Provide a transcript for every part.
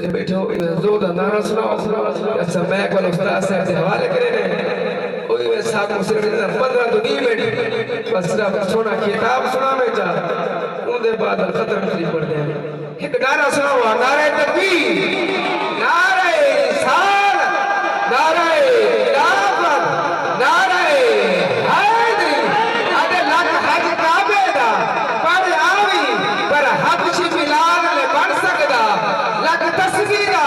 بیٹھے ہو زور دا نعرہ سناؤ اچھا میں کو استاد صاحب سے حوالے کرے نے کوئی میں صاحب کو صرف 15 تو نہیں بیٹھے بس صرف سونا کتاب سنا میں جا ان دے بعد ختم شریف پڑھ دیں ایک نعرہ سناؤ نعرہ تکبیر نعرہ رسالت نعرہ خلافت نعرہ حیدری اڈے لاکھ حج کعبے دا پر آوی پر حبشی بلال لے بن سکدا لگ تصویرہ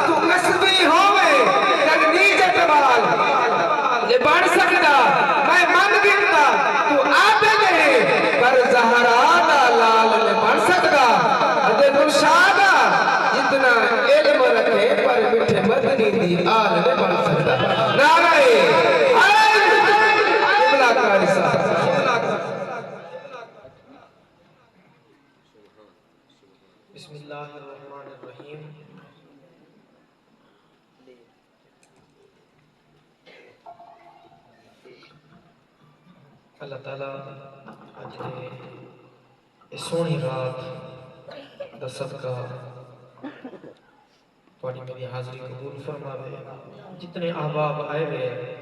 تو قصبی ہوئے لگ نیجے تبال لے بن سکدا میں من گرتا تو آتے گئے پر زہرانہ لال لے بن سکدا ادھے مرشادہ جتنا علم رکھے پر مٹھے مدنی دی آل لے بن سکدا نعرہ قبلہ کاری صاحب بسم اللہ الرحمن الرحیم اللہ تعالیٰ آج دے اس سونی رات دا صدقہ توڑی میری حاضری قبول فرماوے جتنے احباب آئے ہوئے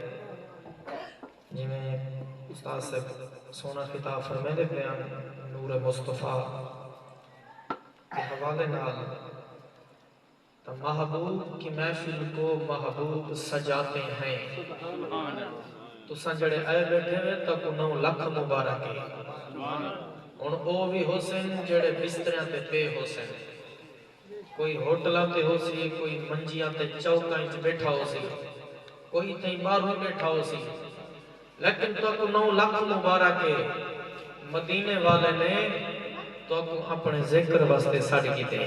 جنہیں استاد صاحب سونا خطاب فرمائے دے بیان نور مصطفیٰ کے حوالے نال تو محبوب کی محفل کو محبوب سجاتے ہیں تو سنجڑے آئے بیٹھے ہوئے تک انہوں لکھ مبارک ہے ان او بھی حسین جڑے بستریاں تے پے حسین کوئی ہوٹلہ تے ہو سی کوئی منجیاں تے چوکاں انچ بیٹھا ہو سی کوئی تھی باہر بیٹھا ہو سی لیکن تو انہوں لکھ مبارک ہے مدینے والے نے تو اپنے ذکر واسطے ساڑ کی دے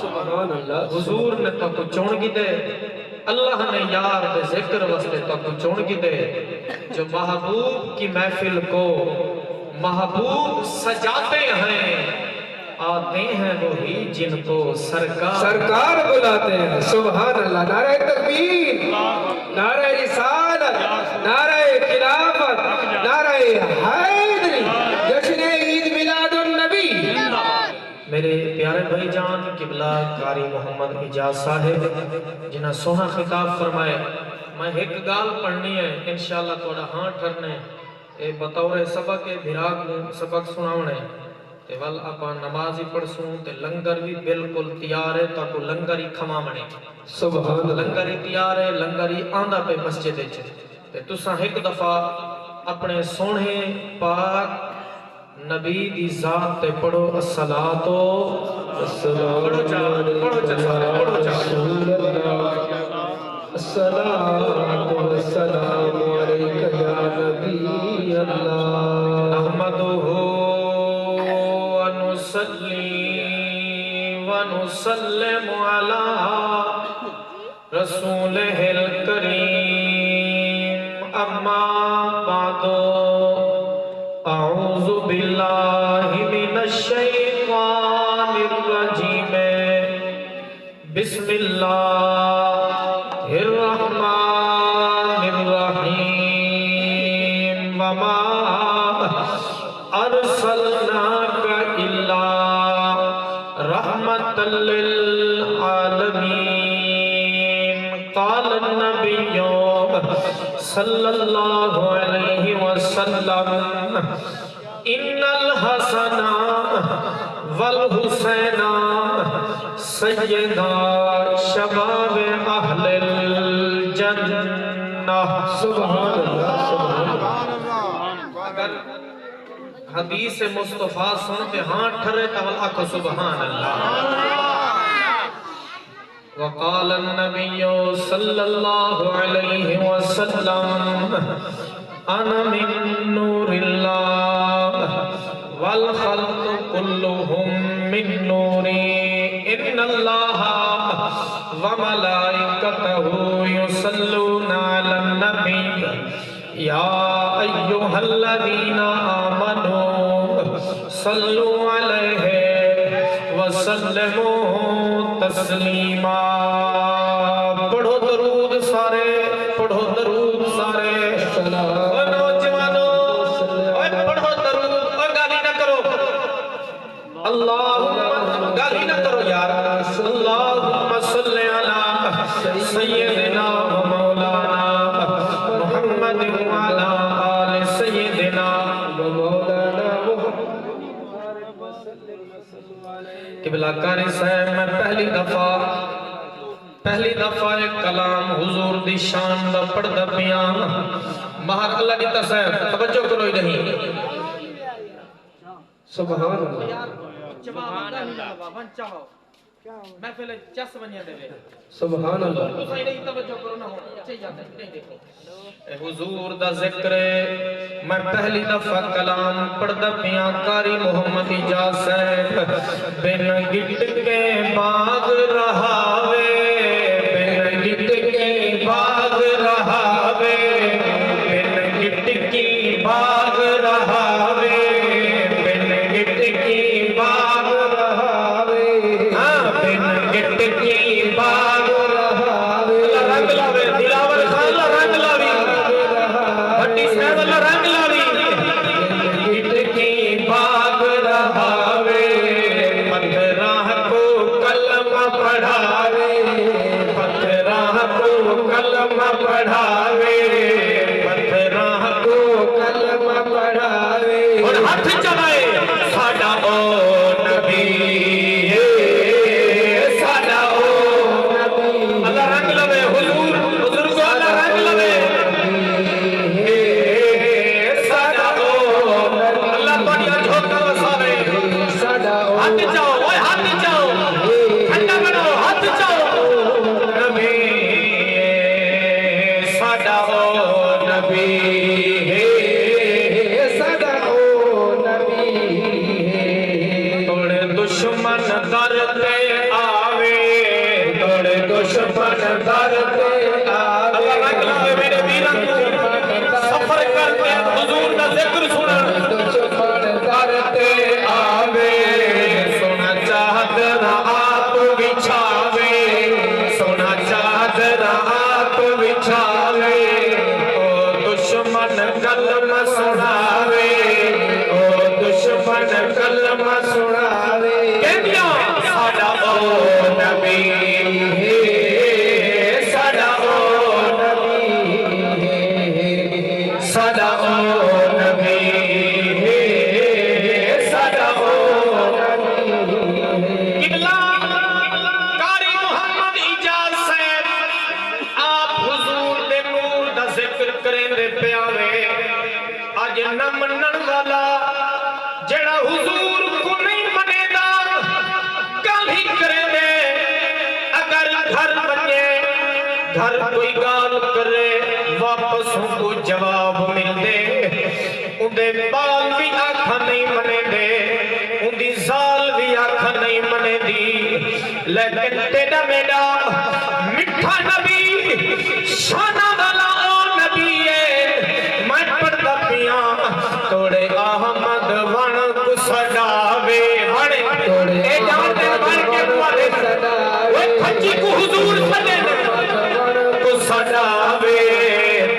سبحان اللہ حضور نے تو چون کی دے اللہ نے یار دے ذکر واسطے تو چون کی دے جو محبوب کی محفل کو محبوب سجاتے ہیں آتے ہیں وہی جن کو سرکار بلاتے ہیں سبحان اللہ نعرہ تکبیر نعرہ رسالت نعرہ خلافت نعرہ حیدری جشن عید میلاد النبی میرے پیارے بھائی جان قبلہ قاری محمد اجاز صاحب جنہاں سونا خطاب فرمائے میں ایک گال پڑھنی ہے انشاءاللہ توڑا ہاں ٹھرنے اے بطور سبق بھراغ سبق سناونے تے وال اپا نمازی پڑھ سوں تے لنگر بھی بالکل تیار ہے تاکو لنگر ہی کھما منے سبحان اللہ لنگر ہی تیار ہے لنگر ہی آندہ پہ مسجد ہے تے تساں ایک دفعہ اپنے سونے پاک نبی دی ذات تے پڑھو الصلاۃ پڑھو چا الصلاۃ والسلام علیک یا نبی اللہ نحمدہ ونصلی ونسلم علی رسولہ الکریم اما بعد اعوذ باللہ من الشیطان الرجیم بسم اللہ الرحمن الرحیم وما ارسلناک الا رحمتا للعالمین قال النبی صلی اللہ علیہ وسلم ان الحسن والحسین سیدہ شباب اہل الجنہ سبحان اللہ سبحان اللہ اگر حدیث مصطفیٰ سنتے ہاں ٹھرے تول اکھو سبحان اللہ وقال النبی صلی اللہ علیہ وسلم انا من نور اللہ والخلق كلهم من نوری ان اللہ وملائکته يصلون على النبی یا ایوہ الذین آمنوا صلوا علیہ وسلموا تسلیما پڑھو درود سارے پڑھو درود سارے نوجوانوں پڑھو درود گالی نہ کرو اللہم گالی نہ کرو یار اللہ مدارس ہے میں پہلی دفعہ ایک کلام حضور دی شان دا پڑھ دا بیان مہر اللہ کی تصویر توجہ کرو ہی نہیں سبحان اللہ محفل چس بنیا دے سبحان اللہ تو صحیح نہیں توجہ کرو نہ ہونا چاہیے جاتا ہے نہیں دیکھو اے حضور دا ذکر میں پہلی دفعہ کلام پڑھدا پیاں قاری محمد اجاز صاحب بن گٹ کے باغ رہاوے بن گٹ کے باغ رہاوے بن گٹ کی باغ رہاوے بن گٹ کی باغ رہاوے ہاں بن گٹ کی باغ رہاوے رنگ لاوے دلاور خان رنگ لاوی بھٹی صاحب اللہ رنگ لاوی گٹ کی باغ رہاوے پتھراہ کو کلمہ پڑھاوے پتھراہ کو کلمہ پڑھاوے پتھراہ کو کلمہ پڑھاوے اور ہاتھ چلائے ساڈا او نبی ساڈا او نبی اللہ رنگ لوے حضور حضور کو اللہ رنگ لوے ساڈا او اللہ بڑیا جھوکا وساوے ہاتھ چاؤ اوے ہاتھ چاؤ ٹھنڈا بنو ہاتھ چاؤ نبی ساڈا او نبی توڑے دشمن در تے آوے توڑے دشمن در تے آوے اللہ رنگ لاوے میرے ویران کو سفر کرتے حضور دا ذکر سنن دشمن در تے آوے سونا چادر آپ بچھاوے سونا چادر آپ بچھاوے او دشمن کلمہ سناوے او دشمن کلمہ سناوے کہنیا ساڈا او نبی ساڈا او نبی ساڈا او نبی ساڈا او نبی قبلہ قاری محمد اجاز صاحب آپ حضور دے نور دا ذکر کریں دے پیاوے آج نہ منن والا جڑا حضور کو نہیں منے دا گل ہی کرے دے اگر گھر بنے گھر کوئی گال کرے واپس ان کو جواب مل دے ان دے بال بھی آنکھا نہیں منے دے ان دی زال بھی آنکھا نہیں منے دی لیکن تیرا میڈا مٹھا نبی شانہ والا او نبی ہے میں پڑھتا پیاں توڑے احمد ون کو سڈاوے وڑے اے جانتے بار کے دوارے وہ کھچی کو حضور سڈے کو سڈاوے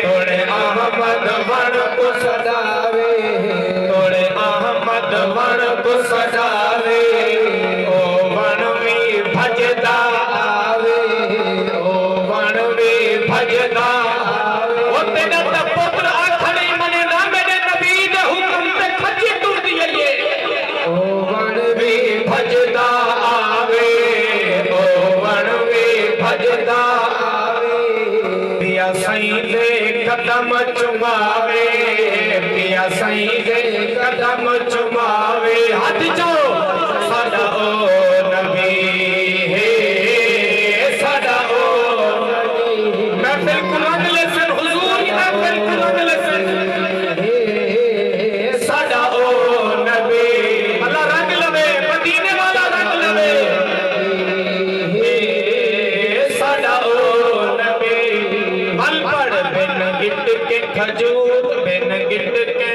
توڑے احمد ون کو سڈاوے توڑے احمد ون کو سڈاوے او ون وی بھجدا آوے او ون وی بھجدا او تیرا تا پتر آکھڑی منے نا میرے نبی دے حکم تے کھچی ٹوٹ دیئے او ون وی بھجدا آوے او ون وی بھجدا آوے پیا سائیں دے قدم چماوے پیا سائیں دے قدم چماوے ہاتھ جاؤ ساڈا او نبی ساڈا او نبی میں بالکل رنگ لسن حضور میں بالکل رنگ لسن ساڈا او نبی اللہ رنگ لوے مدینے والا رنگ لوے ساڈا او نبی بل پڑ بن گٹ کے کھجور بن گٹ کے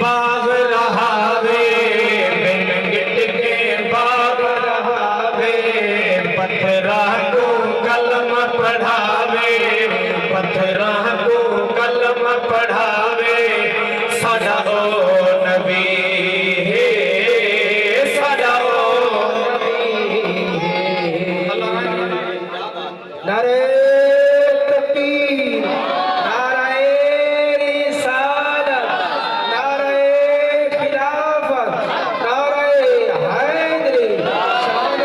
باغ رہاوے بن گٹ کے باغ رہاوے پتھراہ کو کلمہ پڑھاوے پتھراہ کو کلمہ پڑھاوے ساڈا او نبی ساڈا او نعرہ تکبیر نعرہ رسالت نعرہ خلافت نعرہ حیدری شان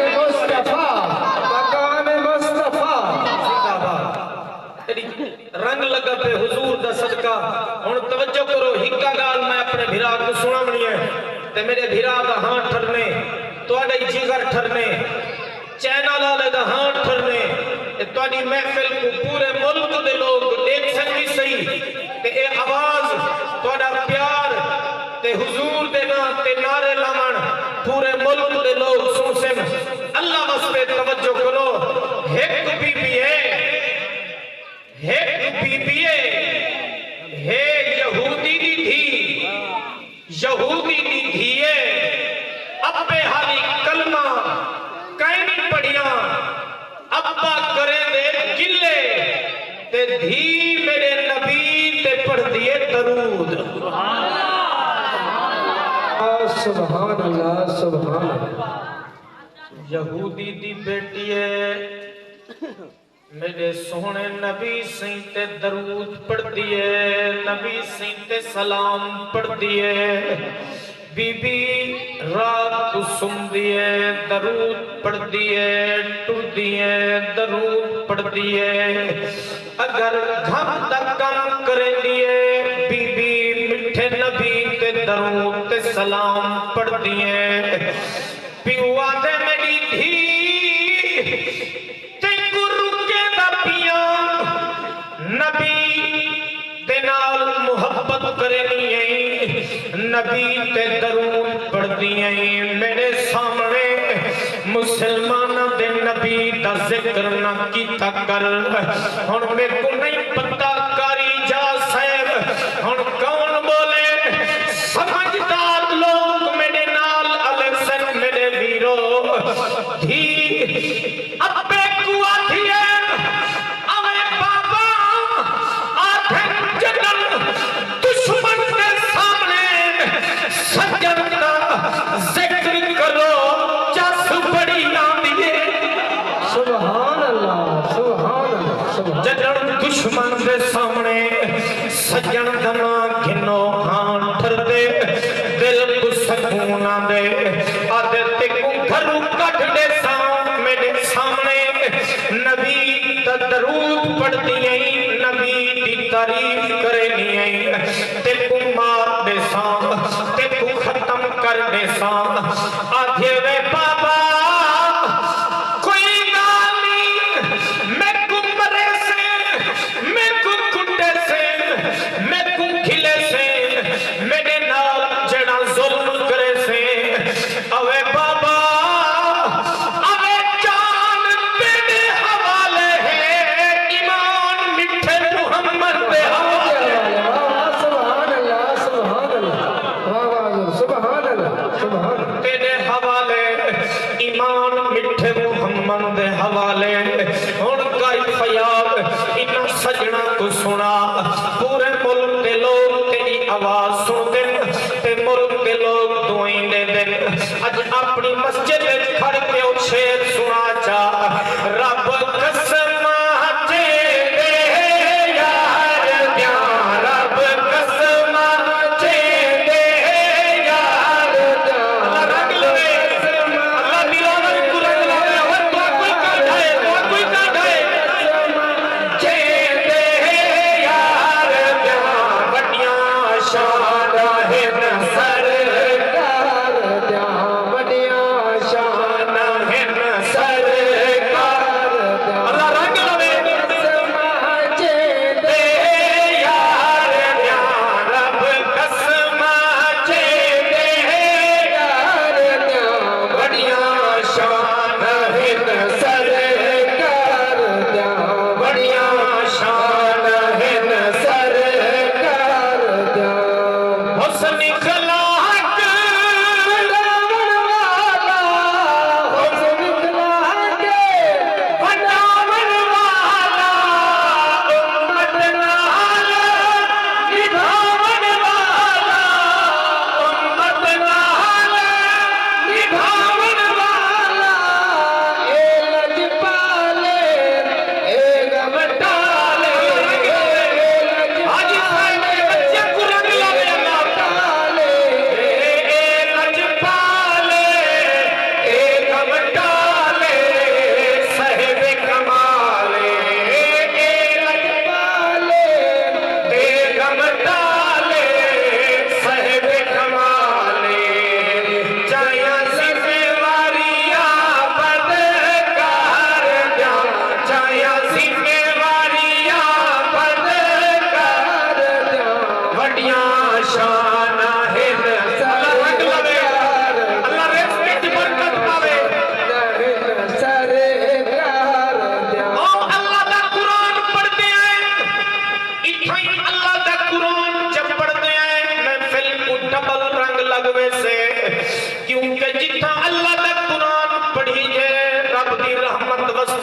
میرے بھرا دا ہاں ٹھرنے تواڈے جگر ٹھرنے چینل والے دا ہاں ٹھرنے تواڈی محفل کو پورے ملک دے لوگ دیکھ سکتی صحیح تے اے آواز تواڈا پیار تے حضور دے نام تے نعرے لاون پورے ملک دے لوگ سن سن اللہ واسطے توجہ کرو ایک بی بی ہے یہودی دی تھی یہودی دی دھیے ابے حالی کلمہ کہیں نہیں پڑھیاں ابا کرے دے گلے تے دھی میرے نبی تے پڑھ دیے درود سبحان اللہ سبحان اللہ یہودی دی بیٹی ہے میرے سونے نبی سیں تے درود پڑھ دیے نبی سیں تے سلام پڑھ دیے بی بی رات کو سن دیے درود پڑھ دیے ٹر دیے درود پڑھ دیے اگر گھم دا کم کرے دیے بی بی مٹھے نبی تے درود تے سلام پڑھ دیے پیو آدھے میری دھی تے گرو کے دا پیا نبی تے نال محبت کرنی ہے نبی تے درود پڑھ دیئے میرے سامنے مسلمان دے نبی دا ذکر نہ کیتا کر ہن میرے کو نہیں پتہ کاری جا صاحب ہن کون بولے سمجھدار لوگ میرے نال الیکشن میرے ویرو دھی ابے کو آدھیے اوے بابا آدھن جگل دشمن کے سامنے سجن کا ذکر کرو جس بڑی آندیے سبحان اللہ سبحان اللہ سبحان جگل دشمن کے سامنے سجن دنا گھنو ہاں ٹھر دے دل کو سکون دے آدھے تکو گھرو کٹ دے میرے سامنے نبی تا درود پڑھ دیئے نبی دی تعریف کرے نہیں تکو مار دے تکو ختم کر دے آدھے وے بابا کوئی گالی میں کو مرے سے میں کو کٹے سے میں کو کھلے سے میرے نال جڑا ظلم کرے سے اوے بابا اوے جان تیرے حوالے ہے ایمان مٹھے محمد دے حوالے سبحان اللہ سبحان اللہ سبحان اللہ سبحان تیرے حوالے ایمان مٹھے محمد دے حوالے ہن کئی فیاد ان سجنا کو سنا پورے ملک دے لوگ تیری آواز سن دن تے ملک دے لوگ دعائیں دے دن اج اپنی مسجد وچ کھڑ کے او شعر سنا چا رب قسم دے یار دیاں رب قسم دے یار دیاں رنگ لوے اللہ دیوانا کو رنگ لوے اور تو کوئی کاٹ ہے دے یار دیاں بڑیاں شان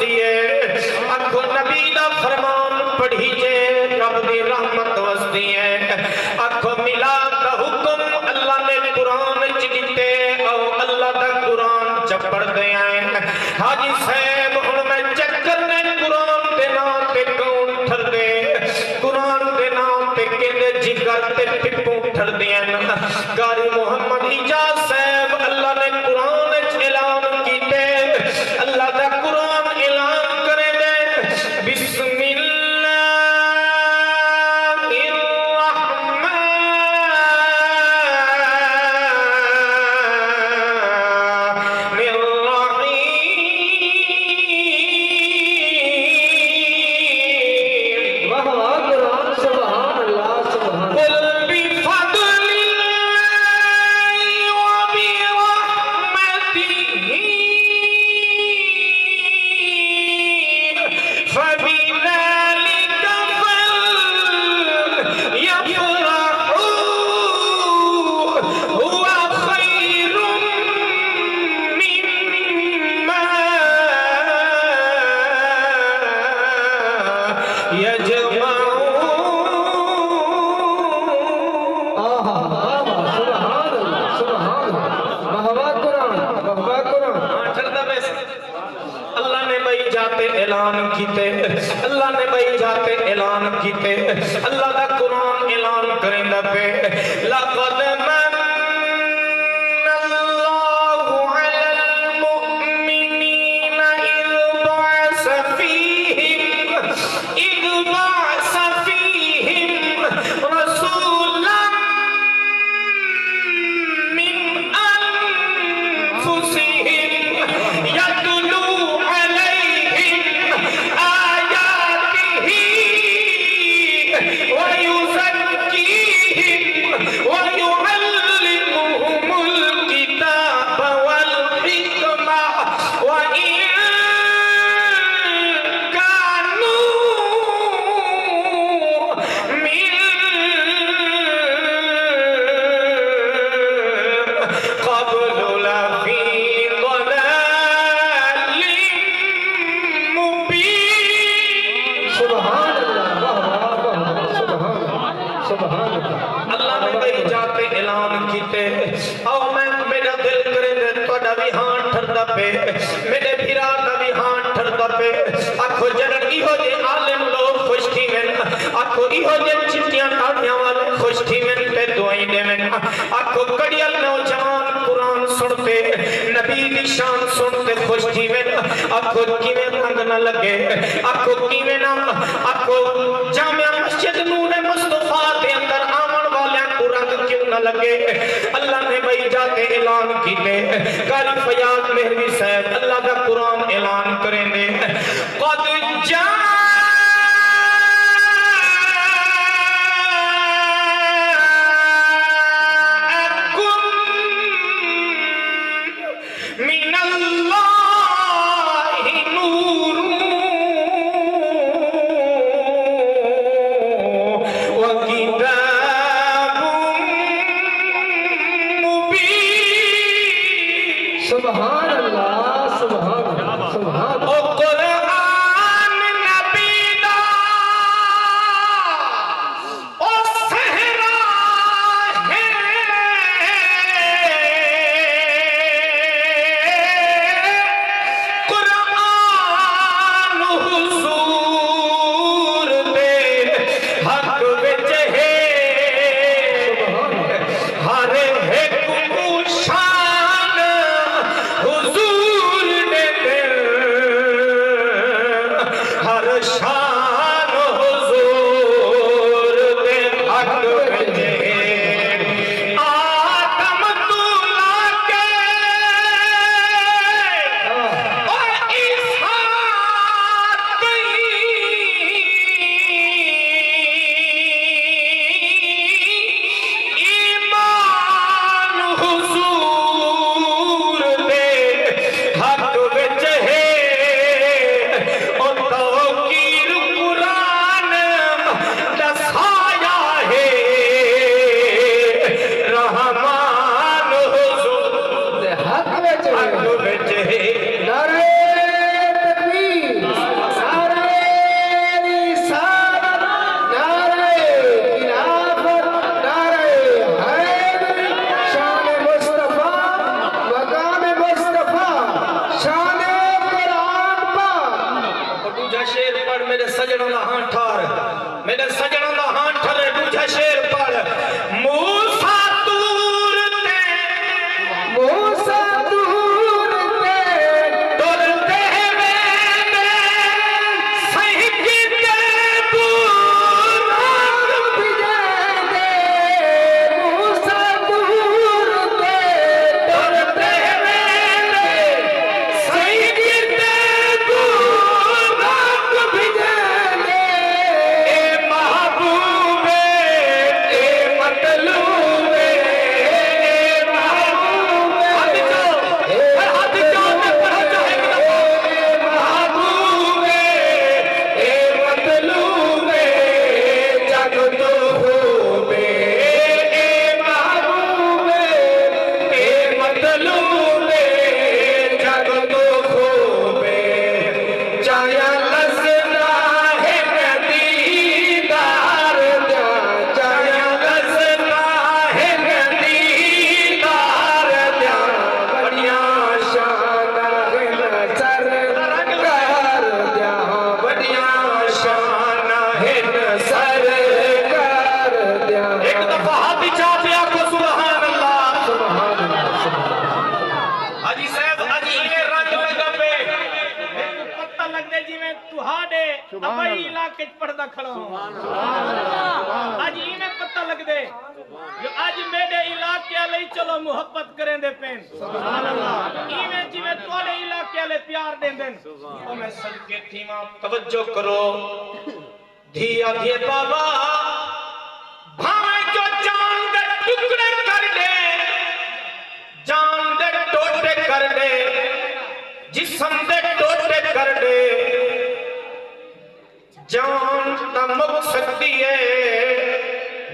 وسدی ہے آکھو نبی دا فرمان پڑھی جے رب دی رحمت وسدی ہے آکھو میلاد دا حکم اللہ نے قرآن وچ دتے او اللہ دا قرآن چ پڑھ دے آئے حاجی صاحب ہن میں چیک کرنے قرآن دے نام تے کون ٹھر دے قرآن دے نام تے کہندے جگر تے پپو ٹھر دیاں قاری محمد اجاز صاحب اللہ نے قرآن وچ اعلان کیتے اللہ دا قرآن اعلان کرے دے بسم اللہ نے بھائی جاتے اعلان کیتے اللہ دا قرآن اعلان کریں دا پہ لقد من اللہ علی المؤمنین اذ بعث فیہم رسولا من انفسہم یتلو اللہ نے بھائی جاتے اعلان کیتے او میں میرا دل کرے دے توڑا بھی ہاں ٹھردا پہ میرے بھیرا دا بھی ہاں ٹھردا پہ آکھو جنن ایہو جے عالم لوگ خوش تھی میں آکھو ایہو جے چٹیاں کاٹیاں والے خوش تھی میں تے دعائیں دے میں آکھو کڑیل نوجوان قرآن سنتے نبی دی شان سنتے خوش تھی میں آکھو کیویں رنگ نہ لگے آکھو کیویں نہ آکھو جامعہ مسجد نور مصطفیٰ دے اندر آمن والے کو رنگ کیوں نہ لگے اللہ نے بھائی جاتے اعلان کیتے قاری فیاض مہروی صاحب اللہ کا قرآن اعلان کریں دے قد جاءکم من اللہ نور سبحان اللہ سبحان اللہ سبحان او قرآن نبی دا او صحرا ہے قرآن حضور دے حق وچ ہے ہر ایک کو شان حضور نے ہر شان حضور دے حق وچ ہے آدم تو لاکے اور اسحاق ایمان حضور دے حق وچ ہے اور توقیر میرے سجنوں دا ہاں ٹھار میرے سجنوں دا ہاں ٹھارے بوجھا شیر پڑھ موسیٰ دور تے موسیٰ دور تے ڈرتے ویندے سہی کیتے دور راگ بھجاندے موسیٰ دور تے ڈرتے ویندے سہی کیتے دور راگ بھجاندے اے محبوب اے مطلوب اے محبوب ہاتھ جاؤ میں پڑھا چاہے اے محبوب اے مطلوب جگ تو خوب اے محبوب اے مطلوب جگ تو خوب چایا لسنا ہے دیدار دیا چایا لسنا ہے دیدار دیا بڑیاں شانہ ہے سرکار دیا بڑیاں شان ہے سرکار دیا ایک دفعہ ہاتھ چاہتے آپ کو سبحان اللہ سبحان اللہ سبحان اللہ حاجی صاحب حاجی یہ رنگ لگا پہ پتہ لگ دے جی میں تہاڈے ابئی علاقے چ پڑھدا کھڑا ہوں اج ایویں پتہ لگ دے جو اج میرے علاقے والے چلو محبت کریں دے پین سبحان اللہ ایویں جویں تواڈے علاقے والے پیار دیندن او میں صدقے تھیواں توجہ کرو دھیا دھیے بابا بھاویں جو جان دے ٹکڑے کر دے جان دے ٹوٹے کر دے جسم دے ٹوٹے کر دے جان تا مک سکتی ہے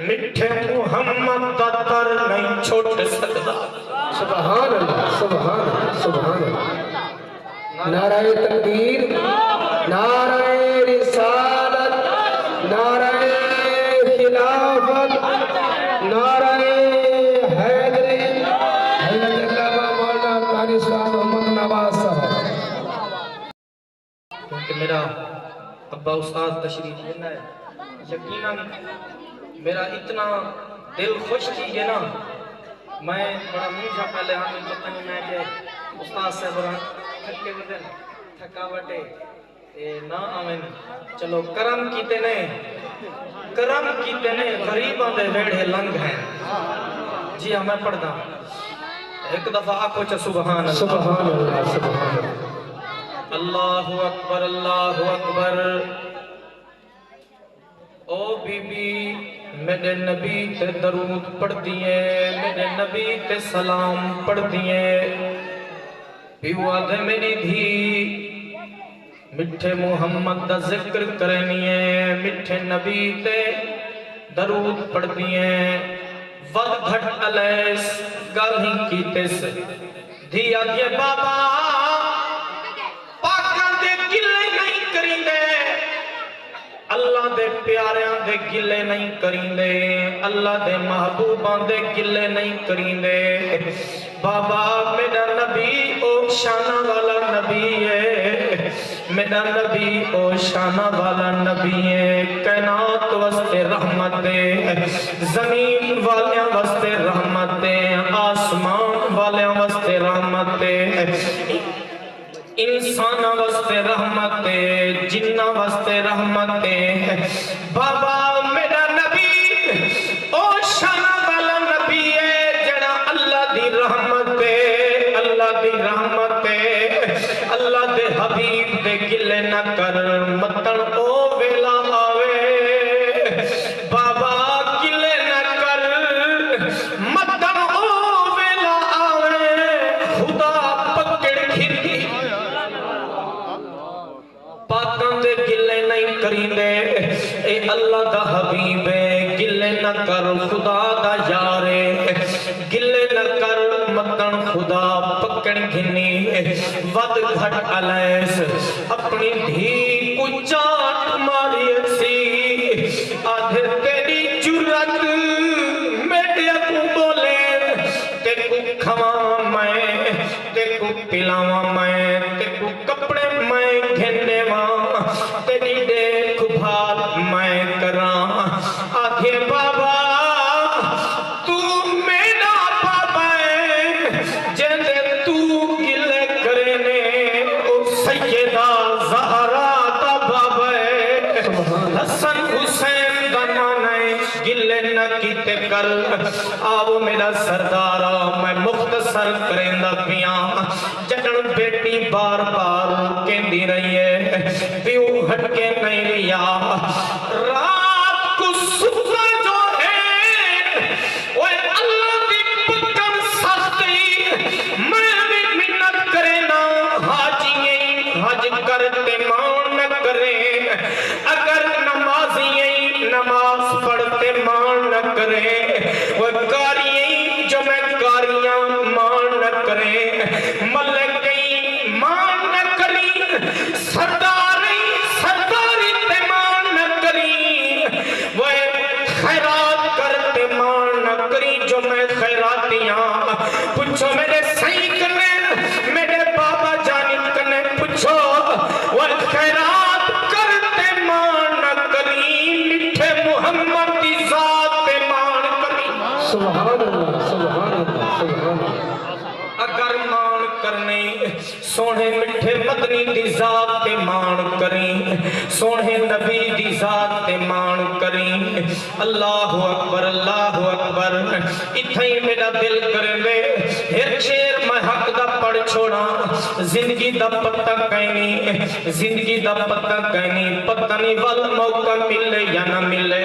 مٹھے محمد دا تر نہیں چھوٹ سکتا سبحان اللہ سبحان اللہ سبحان اللہ نعرہ تکبیر نعرہ رسالت نعرہ خلافت نعرہ حیدری حضرت علامہ مولانا قاری صاحب محمد نواز صاحب کیونکہ میرا ابا استاد تشریف لینا ہے یقیناً میرا اتنا دل خوش کیجئے نا میں بڑا منجھا پہلے ہمیں پتہ نہیں میں کہ استاد سے بران تھکے بدن تھکاوٹے نہ آمین چلو کرم کیتے نے غریباں دے ویڑے لنگ ہیں جی ہاں میں پڑھ دا ایک دفعہ آپ کو سبحان اللہ سبحان اللہ سبحان اللہ اللہ اکبر اللہ اکبر او بی بی میرے نبی تے درود پڑھ دیئے میرے نبی تے سلام پڑھ دیئے پیوا دے میری دھی مٹھے محمد دا ذکر کرنیے مٹھے نبی تے درود پڑھ دیئے ود گھٹ علیس گالی کیتے سے دھیا دھیا بابا پاکاں دے گلے نہیں کریں دے اللہ دے پیاریاں دے گلے نہیں کریں دے اللہ دے محبوباں دے گلے نہیں کریں دے بابا میرا نبی او شانہ والا نبی ہے میرا نبی او شانہ والا نبی ہے کائنات واسطے رحمت ہے زمین والیاں واسطے رحمت ہے آسمان والیاں واسطے رحمت ہے انسان واسطے رحمت ہے جنہ واسطے رحمت ہے بابا میرا نبی او شانہ والا نبی ہے جڑا اللہ دی رحمت ہے اللہ دی رحمت ہے اللہ دے حبیب دے گلے نہ کر متن او ویلا آوے بابا گلے نہ کر متن او ویلا آوے خدا پکڑ کھری پاکاں دے گلے نہیں کریں دے اے اللہ دا حبیب ہے گلے نہ کر خدا دا یار ہے گلے نہ کر متن خدا پکڑ گھنی ود گھٹ علیس اپنی دھی کو چاٹ ماری سی آدھے تیری جرت میرے کو بولے تے کو کھواں میں تے کو پلاواں میں تے کو کپڑے میں گھنے ماں تیری دے زہرا دا بابے حسن حسین دا نانے گلے نہ کیتے کر آو میرا سردارا میں مختصر کریندا پیاں جڑن بیٹی بار بار کہندی رہی ہے پیو ہٹ کے نہیں لیا رات کو ستا جو ہے اوے اللہ دی پکن سختی میں بھی منت کرینا حاجی حج کرتے مان نہ کریں اگر نمازی نماز پڑھتے مان نہ کریں وہ کاری جو میں کاریاں مان نہ کریں ملکی مان نہ کری سرداری تے مان نہ کری وہ خیرات کرتے مان نہ کری جو میں خیراتیاں پوچھو میرے صحیح کنے میرے بابا جانی کنے پوچھو وہ خیرات کرتے مان نہ کری میٹھے محمد کی ذات تے مان کری سبحان اللہ سبحان اللہ سبحان اللہ اگر مان کرنے سونے مٹھے مدنی دی ذات تے مان کریں سونے نبی دی ذات تے مان کریں اللہ اکبر اتھائی میرا دل کریں دے ایک شیر میں حق دا پڑھ چھوڑا زندگی دا پتہ کہنی زندگی دا پتہ کہنی پتہ نہیں وال موقع ملے یا نہ ملے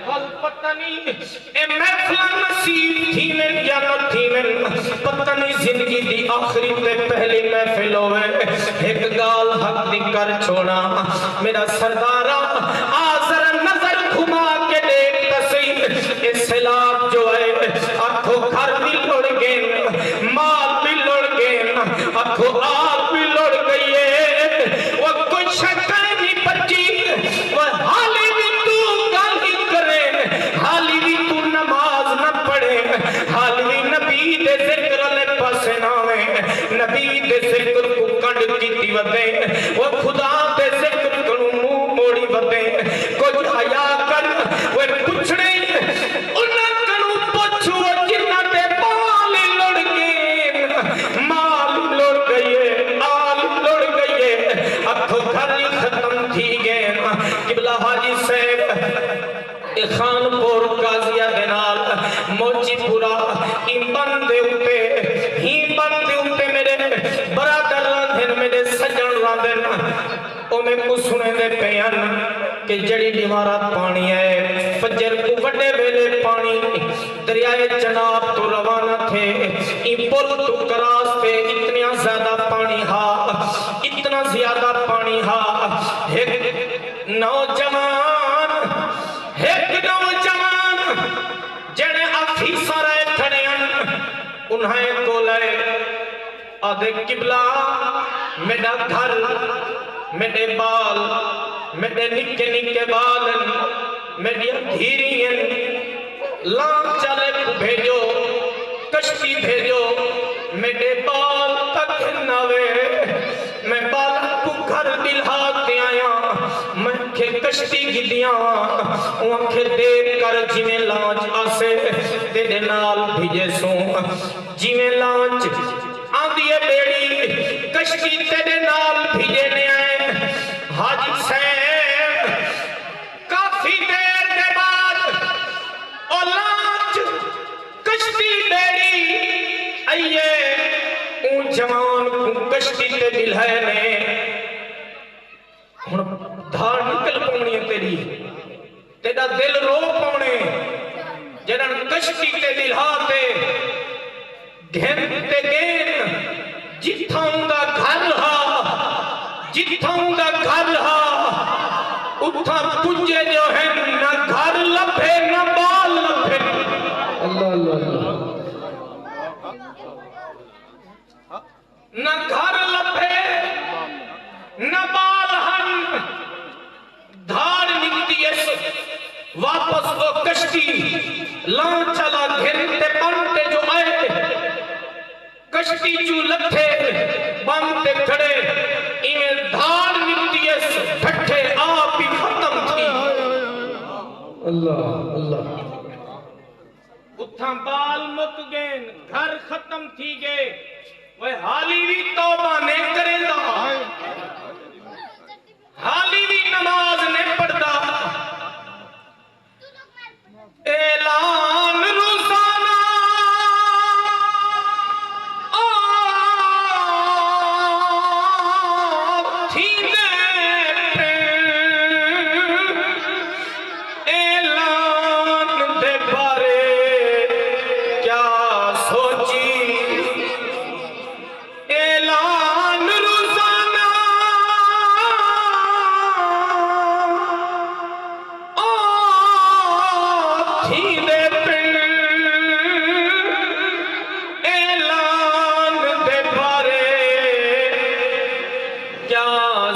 وال پتہ نہیں اے محفل نصیب تھی میں یا نہ تھی میں پتہ نہیں زندگی دی آخری تے پہلی محفل ہوئے ایک گال حق دی کر چھوڑا میرا سردارہ آزر نظر گھما کے دیکھ تسی اس سیلاب جو ہے آنکھوں گھر بھی لڑ گئے مال بھی لڑ گئے آنکھوں آگ بھی لڑ گئی ہے وہ کوئی شکر نہیں بچی وہ حالی بھی تو گالی کرے حالی بھی تو نماز نہ پڑھے حالی بھی نبی دے ذکر لے پاسے ناوے نبی دے ذکر کو کنڈ کی دیوتے وہ خدا دے ذکر کو منہ موڑی وتے کچھ حیا کر وہ پوچھڑے انہاں کنو پوچھو جنہ تے بال لڑ گئے مال لڑ گئے آل لڑ گئے اکھو گھر ختم تھی گئے قبلہ حاجی صاحب خان پور قاضیہ دینال موچی پورا ایمان دے ہوتے ہی بن دے ہوتے میرے برادر راندھن میرے سجن راندھن او میں کو سنے دے پیان کہ جڑی دیوارات پانی ہے فجر کو بڑے ویلے پانی دریائے جناب تو روانہ تھے این پل تو کراس پہ اتنا زیادہ پانی ہا اتنا زیادہ پانی ہا ایک نوجوان جڑے آفیسر آئے کھڑے انہیں کو لے آدھے قبلہ میرا گھر میرے بال میرے نکے نکے بال میری دھیرین لام چلے کو بھیجو کشتی بھیجو میرے بال تک نوے میں بال کو گھر دلہاتے آیا میں کھے کشتی گدیاں وہاں کھے دیکھ کر جیویں لانچ آسے تیرے نال بھیجے سوں جیویں لانچ آندھیے بیڑی کشتی تیرے نال بھیجے نے آئے حاجی صاحب کافی دیر دے بعد اور لانچ کشتی بیڑی آئیے اون جوان کو کشتی تے دل ہے نے دھار نکل پونی ہے تیری تیرا دل رو پونے جنہاں کشتی تے دل ہاتے گھنتے گین جتھاؤں دا گھر ہا جتھاؤں دا گھر ہا اتھا پجے جو ہیں نہ گھر لپے نہ بال لپے اللہ اللہ نہ گھر لپے نہ بال ہن دھار نکتی ہے واپس وہ کشتی لان چلا گھنتے بنتے جو آئے کشتی جو لکھے بنتے کھڑے انہیں دھار نکتی ہے ڈھٹھے آپ ہی ختم تھی اللہ اللہ اتھاں بال مک گئے گھر ختم تھی گئے وہ حالی بھی توبہ نہیں کرے دا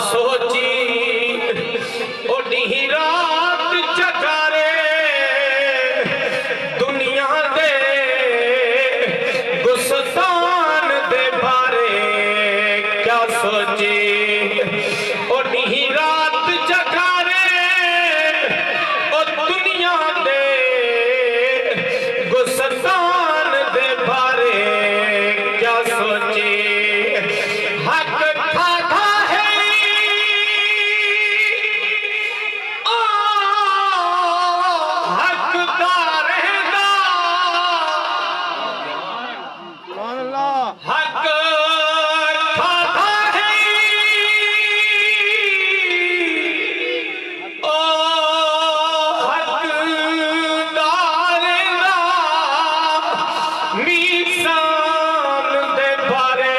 سوچی اوڈی رات جگارے دنیا دے گستان دے بارے کیا سوچی اوڈی رات جگارے او دنیا دے گستان دے بارے کیا سوچی حق کھاتا ہے حق دار دا حق کھاتا ہے حق دار دا میزان دے بارے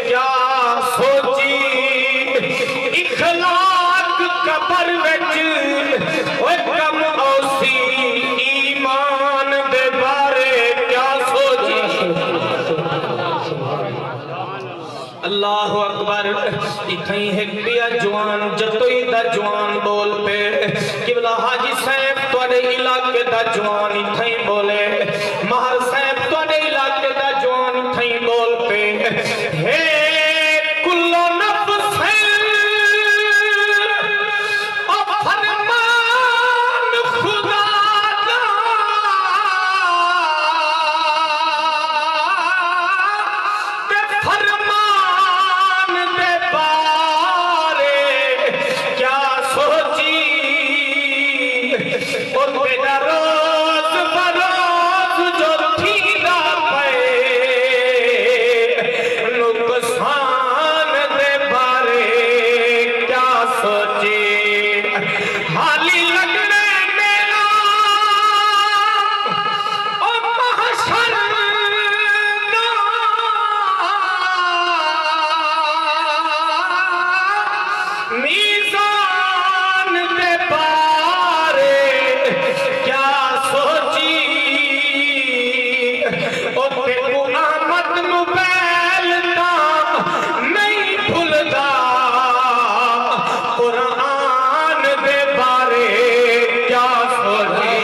کیا سوچی اخلاق قبر وچ اوے کم اوسی ایمان دے بارے کیا سوچی اللہ اکبر اتھائی ایک بیا جوان جتوئی دا جوان بول پہ قبلہ حاجی صاحب توڑے علاقے دا جوان اتھائی بولے مہر صاحب توڑے علاقے دا جوان اتھائی بول پہ ہے کلو نفس ہے او فرمان خدا دا تے فرمان دے بارے کیا سوچی او تیرا روز بروز جو تھیدا پئے نقصان دے بارے کیا سوچی حالی لگنے میرا او محشر میزان دے بارے کیا سوچی او تیرو آمد موبائل دا نہیں بھولدا قرآن دے بارے کیا سوچی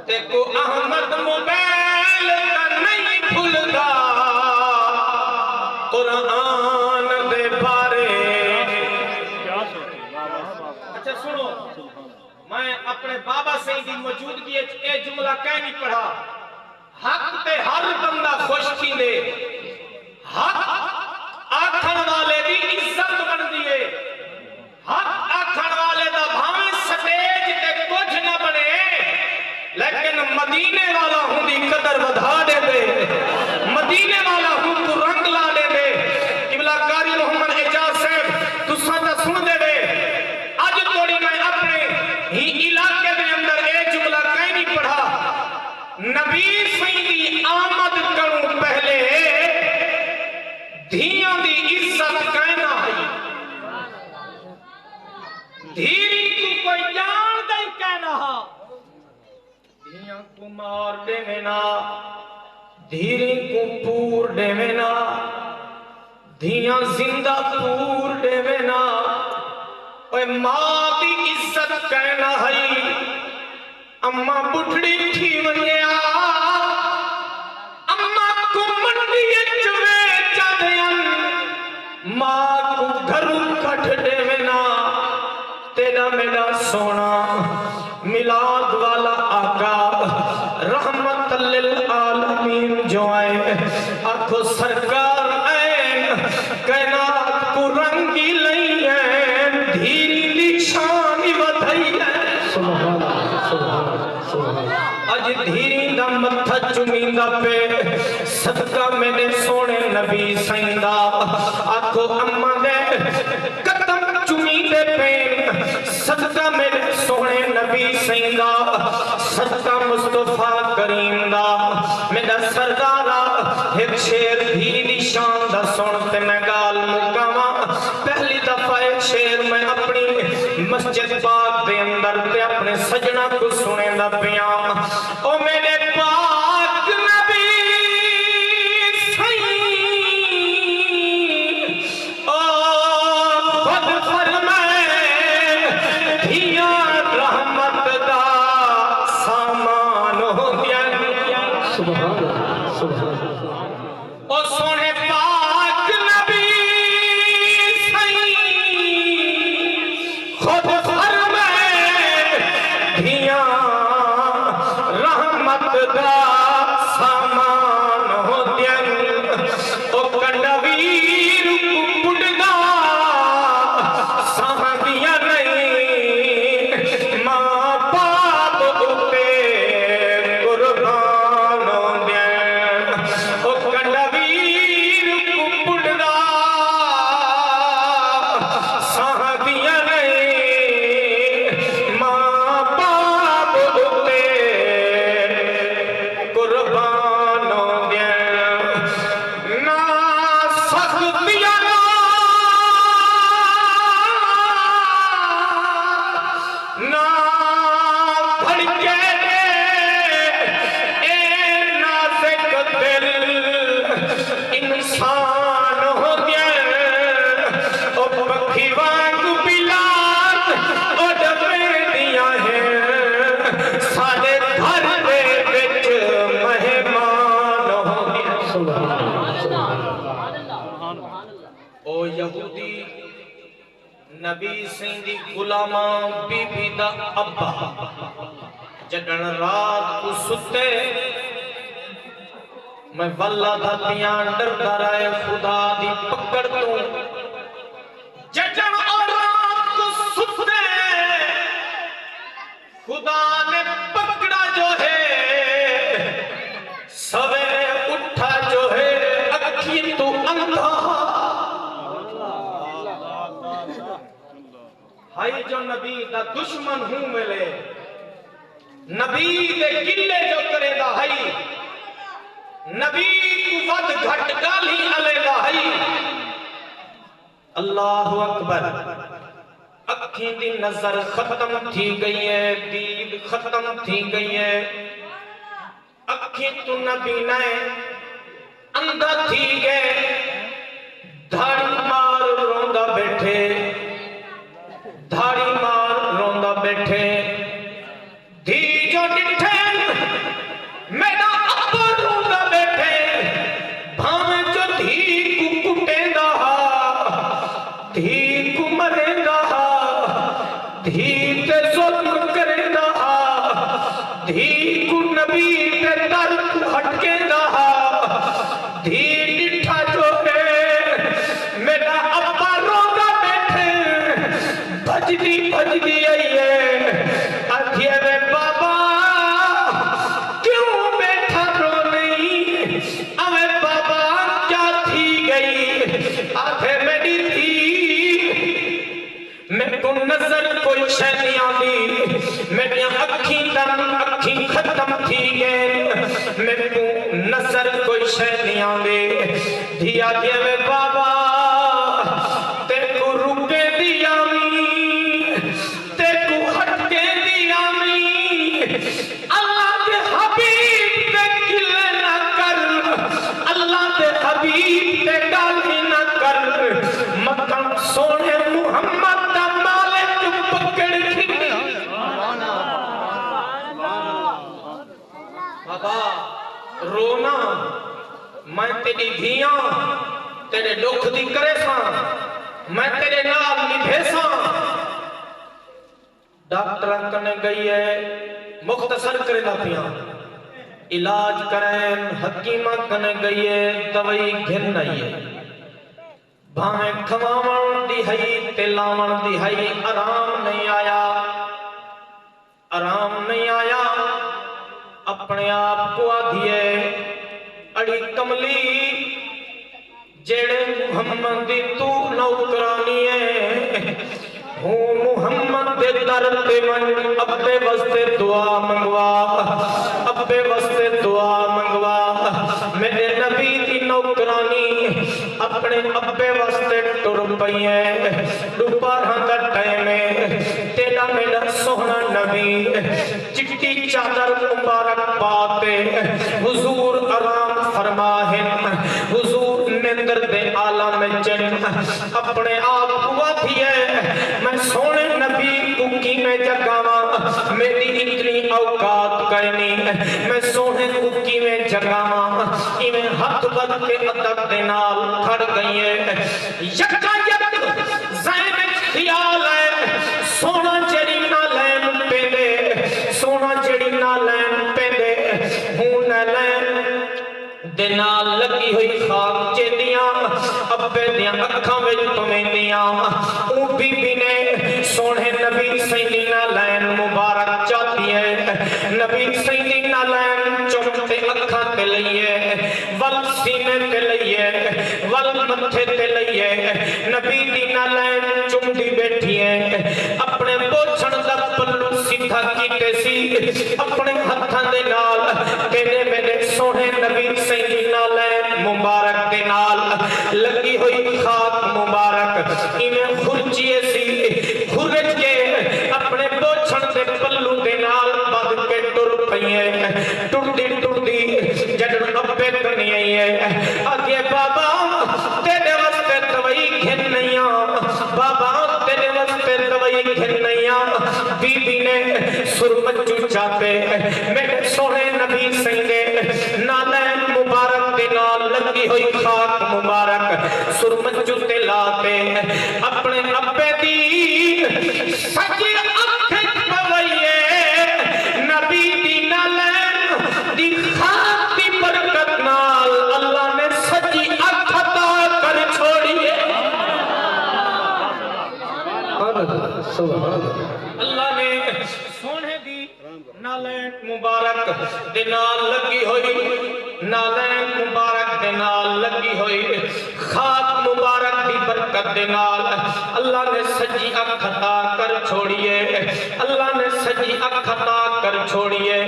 تیرو آمد موبائل دا نہیں بھولدا قرآن دے بارے اچھا سنو میں اپنے بابا سے دی موجودگی اے جملہ کہیں نہیں پڑھا حق تے ہر بندہ خوش تھی دے حق آکھن والے دی عزت بن دیئے حق آکھن والے دا بھاویں سٹیج تے کچھ نہ بنے لیکن مدینے والا ہوں دی قدر ودھا دے دے مدینے والا ہوں تو رنگ لا دے دے قبلہ قاری محمد اعجاز صاحب تو ساتھ سن دے دے آج توڑی میں اپنے ہی علاقے دے اندر اے جملہ کہیں نہیں پڑھا نبی سیدی آمد کروں پہلے دھیاں دی عزت کہنا ہے دھیری تو کوئی جان دے کہنا ہے دھیاں کو مار دے مینا دھیری کو پور دے مینا دھیاں زندہ پور دے مینا اوے ماں دی عزت کہنا ہے اماں بڑھڑی تھی ونیا اماں کو منڈی چوے چادیاں ماں کو گھروں کٹھ دے مینا تیرا میرا سونا میلاد والا آقا رحمت للعالمین جو آئے آنکھو سرکار این کائنات کو رنگی لئی این دھیری نشانی بدھائی ہے اج دھیری دا متھا چمیندہ پہ صدقہ میرے سونے نبی سائندہ آنکھو اممہ دے قدم چمیندے پہ صدقہ میرے سونے نبی سائندہ صدقہ مصطفیٰ کریم دا میرا سردارہ ایک شیر دھیری شان دا سنتے میں گال مکاما پہلی دفعہ ایک شیر میں اپنی مسجد پاک دے اندر تے اپنے سجنہ کو سنے دا پیاں او میرے پاک نبی سائیں او یہودی نبی سیندی غلامہ بی بی دا ابا جڈن رات کو ستے میں واللہ دا پیان ڈردا رہے خدا دی پکڑ تو جڈن اور رات کو ستے خدا نے پکڑا جو ہے سویرے اٹھا جو ہے اکھی تو اندھا ہائی جو نبی دا دشمن ہوں ملے نبی دے گلے جو کرے دا ہائی نبی کو ود گھٹ گالی علی دا ہائی اللہ اکبر اکھیں دی نظر ختم تھی گئی ہے دید ختم تھی گئی ہے اکھیں تو نبی نئے اندھا تھی گئے دھاڑی مار روندہ بیٹھے دھاڑی مار روندہ بیٹھے دھی جو ڈٹھے میرا ابا روندہ بیٹھے بھاویں جو دھی کو کٹیں دا دھی کو مریں دا دھی تے ظلم کریں دا دھی کو نبی تے در کو ہٹکیں دا دھی ڈٹھا جو ہے میرا ابا روندہ بیٹھے بھج دی آئی ہے آدھیے میں بابا کیوں بیٹھا رو نہیں اوے بابا کیا تھی گئی آدھے میری تھی میں کو نظر کوئی شے نہیں آتی میری اکھیں ختم تھی گئے میں کو نظر کوئی شے نہیں آتی دھیا دیا میں بابا تے کو رکے دیا تے کو ہٹکے دیا اللہ دے حبیب تے گلے نہ کر اللہ دے حبیب تے گالی نہ کر مکم سونے محمد دا مالک پکڑ کھڑی بابا رونا میں تیری دھیاں تیرے دکھ دی کرے ساں میں تیرے نال نبھے ساں ڈاکٹر کنے گئی ہے مختصر کرے نہ پیا علاج کریں حکیمہ کنے گئی ہے دوائی گھن نہیں ہے بھائیں کھواون دی ہئی تلاون دی ہئی آرام نہیں آیا اپنے آپ کو آدھیے اڑی کملی جیڑے محمد دی تو نوکرانی ہے ہوں محمد دے در تے من ابے واسطے دعا منگوا میرے نبی دی نوکرانی اپنے ابے واسطے ٹر پئی ہے دوپہر دا ٹائم ہے تیرا میرا سوہنا نبی چٹی چادر مبارک پاتے حضور آرام فرماہن حضور نندر دے عالم میں چن اپنے آپ ہوا تھی ہے میں سونے نبی کو کی میں جگاواں میری اتنی اوقات کرنی میں سونے کو کی میں جگاواں میں ہاتھ بد کے ادب دے نال کھڑ گئی ہے یکا یک ذہن میں خیال ہے سونا جڑی نہ لین پیندے ہوں نہ لین دے نال لگی ہوئی خاک چیندیاں ابے دیاں اکھاں وچ پویندیاں او بی بی نے سونے نبی سیدنا لین مبارک چاہتی ہے نبی سیدنا لین چمتے اکھاں تے لئیے ول سینے تے لئیے ول متھے تے لئیے نبی دینا لین چمتی بیٹھی ہے اپنے بوچھن دا پلو سیدھا کیتے سی اپنے ہتھاں دے نال تیرے میرے سونے نبی سیدنا لین مبارک دے نال لگی ہوئی خاک مبارک انہیں خرچیے سی خرچ کے اپنے بوچھن دے پلو دے نال بد کے ٹر پئیے ٹردی جڑن ابے کرنی آئی ہے آگے بابا تیرے واسطے دوائی گھن نہیں بابا تیرے واسطے دوائی گھن نہیں بی بی نے سرمت چاہتے میرے سونے نبی سینے نالین مبارک دے نال لگی ہوئی خاک مبارک سرمن جوتے لاتے اپنے ابے دی سجی اکھ پوئیے نبی دی نالین دی خاک دی برکت نال اللہ نے سجی اکھ عطا کر چھوڑیے اللہ نے سونے دی نالین مبارک دے نال لگی ہوئی نالین مبارک دے نال لگی ہوئی خاک مبارک دی برکت دے نال اللہ نے سجی اکھ عطا کر چھوڑیے اللہ نے سجی اکھ عطا کر چھوڑیے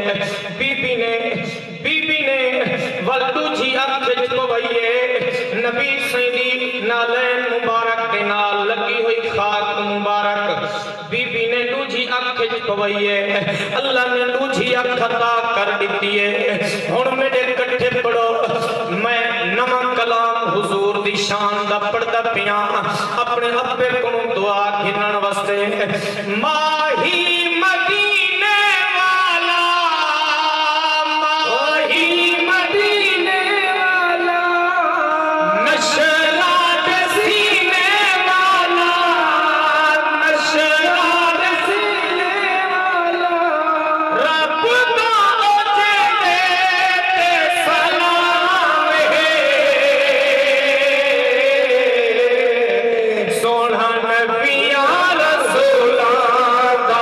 بی بی نے ولدو جی اکھ پوئیے نبی سیدی نالین مبارک دے نال لگی ہوئی خاک مبارک بی بی نے دوجی اکھ پوئیے اللہ نے دوجی اکھ عطا کر دیتیے ہن میرے کٹھے پڑھو میں نواں کلام حضور دی شان دا پڑھدا پیاں اپنے ابے کولوں دعا گھنن واسطے ماہی مدینے والا ماہی مدینے والا نشرا دے سینے والا نشرا دے سینے والا رب دا اوجے تے سلام ہے سونا نبیاں رسولاں دا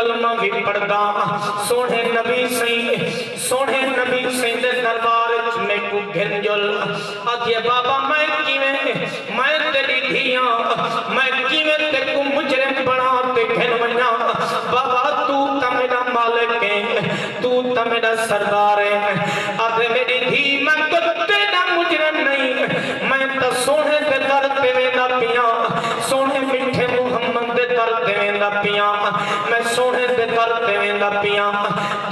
کلمہ بھی پڑھدا سونے نبی سی دے دربار وچ میں کو گھن جل آکھے بابا میں تیری دھیاں میں کیویں تے کو مجرم بنا تے گھن ونجاں بابا تو تا میرا مالک ہے تو تا میرا سردار ہے آکھے میری دھی میں کتے دا مجرم نہیں میں تا سونے دے در تے ویندا پیاں سونے میٹھے محمد دے در تے ویندا پیاں میں سونے دے در تے ویندا پیاں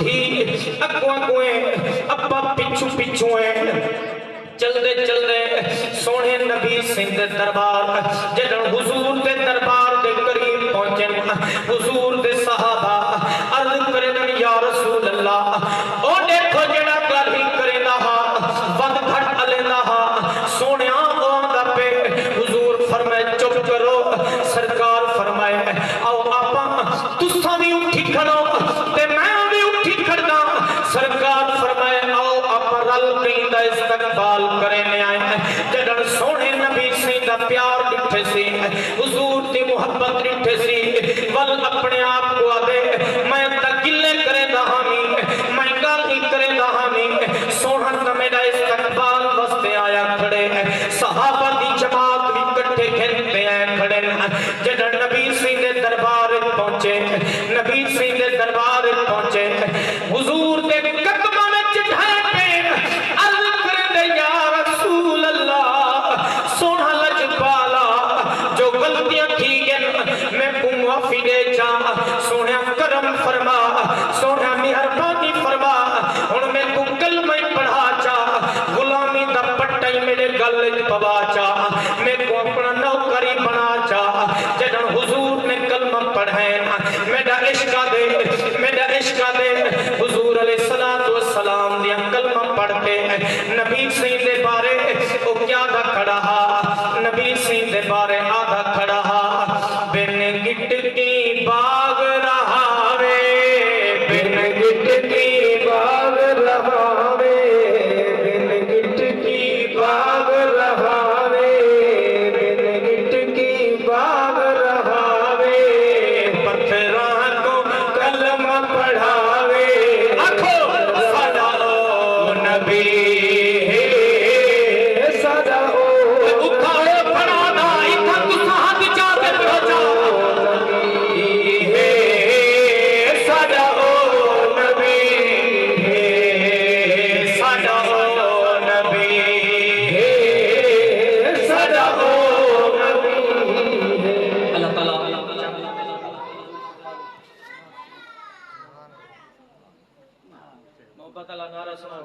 دھی اگویں ابا پچھو چل دے سونے نبی سنگھ دے دربار جدن حضور دے دربار دے قریب پہنچن حضور دے صحابہ عرض کرن یا رسول اللہ او دیکھو جڑا گل ہی کریندا ہا ود گھٹ الیندا ہا سونیا آندا پے حضور فرمائے چپ کرو سرکار فرمائے آؤ آپا تساں بھی اٹھی کھڑو تے میں بھی اٹھی کھڑدا سرکار فرمائے آؤ آپا رل کیندا استقبال کرنے آئے جدن سونے نبی سی دا پیار ڈٹھے سی حضور دی محبت ڈٹھے سی ول اپنے آپ کو آدے میں تا گلے کرے دا ہامی میں گالی کرے دا ہامی سونا تا میرا استقبال وستے آیا کھڑے صحابہ دی جماعت بھی کٹھے گھنتے آئے کھڑے جدن نبی سی دے دربار پہنچے حضور دے قدمہ میں چڑھائے پہ عرض کرے دے یا رسول اللہ سونا لج بالا جو غلطیاں تھی گن میں کو معافی دے جا سونا کرم فرما سونا مہربانی فرما اور میں کو کلمہ پڑھا چا غلامی دا پٹائی میرے گلے پوا چا میں کو اپنا نوکری بنا چا جدن حضور نے کلمہ پڑھائیں میرا عشق دے حضور علیہ السلام دیا کلمہ پڑھتے نبی سی دے بارے او کیا دا کھڑا ہا نبی سی دے بارے آدھا کھڑا ہا بن گٹ کی باغ رہا وے بن گٹ کی باغ رہا وے بن گٹ کی باغ رہا وے بن گٹ کی باغ رہا وے پتھراں کو کلمہ پڑھاوے آکھو ساڈا او نبی ساڈا او اٹھاؤ پڑھانا اتھا تساں ہاتھ چاہتے پہنچا ساڈا او نبی ساڈا او نبی ساڈا او نبی اللہ تعالیٰ محبت اللہ نعرہ سنا